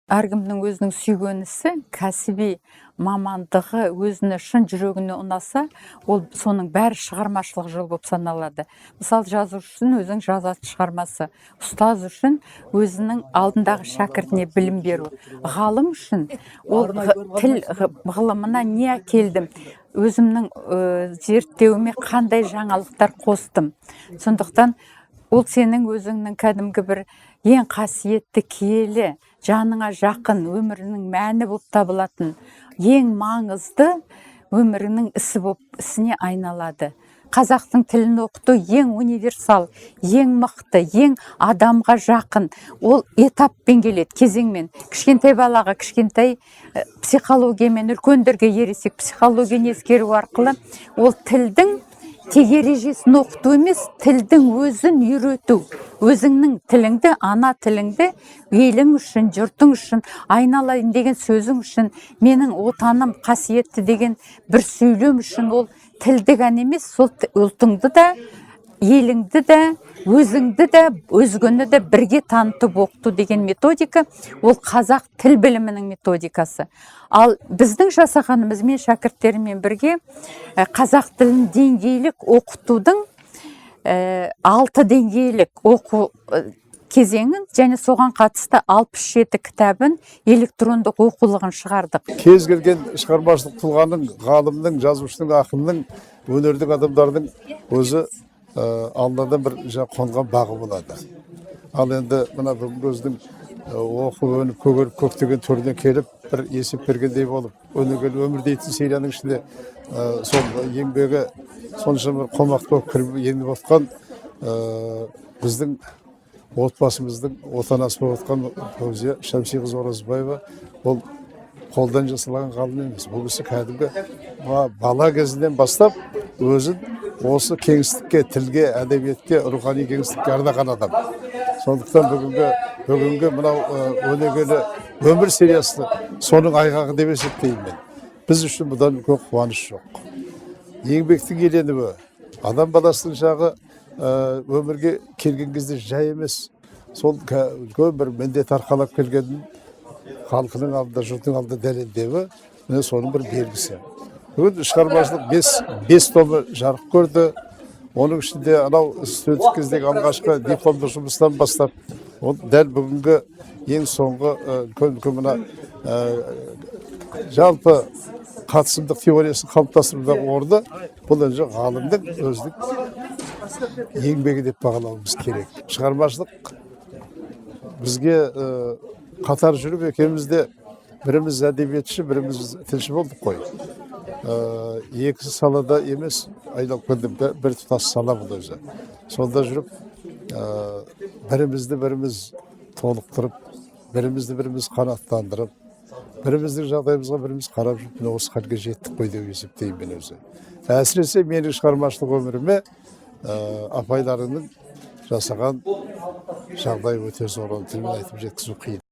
Әркімнің өзінің сүйген ісі, кәсіби мамандығы өзіне шын жүрегіне ұнаса, ол соның бәрі шығармашылық жол болып саналады. Мысалы, жазушы үшін өзің жазатын шығармасы, ұстаз үшін өзінің алдындағы шәкіртіне білім беру, ғалым үшін ол тіл ғылымына не әкелдім, өзімнің зерттеуіме қандай жаңалықтар қостым. Сондықтан ол сенің өзіңнің кәдімгі бір ең қасиетті киелі, жаныңа жақын, өмірінің мәні болып табылатын, ең маңызды өмірінің ісіне айналады. Қазақтың тілін оқыту ең универсал, ең мықты, ең адамға жақын. Ол этаппен келеді, кезеңмен. Кішкентай балаға кішкентай психологиямен, үлкендерге ересек психологияны ескеру арқылы ол тілдің тек ережесін оқыту емес, тілдің өзін үйрету. Өзіңнің тіліңді, ана тіліңді елің үшін, жұртың үшін, айналайын деген сөзің үшін, менің отаным қасиетті деген бір сөйлем үшін ол тілді ғана емес, сол ұлтыңды да, еліңді де, өзіңді де, өзгені де бірге танытып оқыту деген методика, ол қазақ тіл білімінің методикасы. Ал біздің жасағанымыз, мен шәкірттеріммен бірге қазақ тілін деңгейлік оқытудың 6 деңгейлік оқу кезеңін және соған қатысты 67 кітабын электрондық оқулығын шығардық. Кез келген шығармашылық тұлғаның, ғалымның, жазушының, ақынның, өнердің адамдардың өзі Алладан бір қонған бағы болады. Ал енді мына бүгінгі өздің оқып, өніп, көгеріп, көктеген төрден келіп, бір есеп бергендей болып, өнегелі өмір дейтін серияның ішінде сол еңбегі сонша бір қомақты болып кіріп еніп отқан біздің отбасымыздың отанасы болып отқан Фаузия Шамсиқызы Оразбаева, ол қолдан жасалған ғалым емес. Бұл кісі кәдімгі бала кезінен бастап өзін осы кеңістікке, тілге, әдебиетке, рухани кеңістікке арнаған адам. Сондықтан бүгінгі мынау өнегелі өмір сериясы соның айғағы деп есептеймін мен. Біз үшін бұдан үлкен қуаныш жоқ. Еңбектің еленуі, адам баласының жағы өмірге келген кезде жай емес. Сол үлкен бір міндет арқалап келгенін халқының алдында, жұртың алдында дәлелдеуі, міне соның бір белгісі. Бүгін шығармашылық 5 томы жарық көрді. Оның ішінде анау студенттік кездегі алғашқы дипломдық жұмыстан бастап, дәл бүгінгі ең соңғы үлкен мына жалпы қатысымдық теориясын қалыптастырудағы орны, бұл önce ғалымның өздік еңбегі деп бағалауымыз керек. Шығармашылық бізге қатар жүріп екеумізде біріміз әдебиетші, біріміз тілші болдық қой. Екі салада емес, айналып келдім, бір тұтас сала бұл өзі. Сонда жүріп, біріміз толықтырып, біріміз қанаттандырып, біріміздің жағдайымызға біріміз қарап жүріп, осы халге жеттік қой деп есептеймін мен өзі. Әсіресе менің шығармашылық өміріме апайларының жасаған жағдай өте зор, тілмен айтып жеткізу қиын.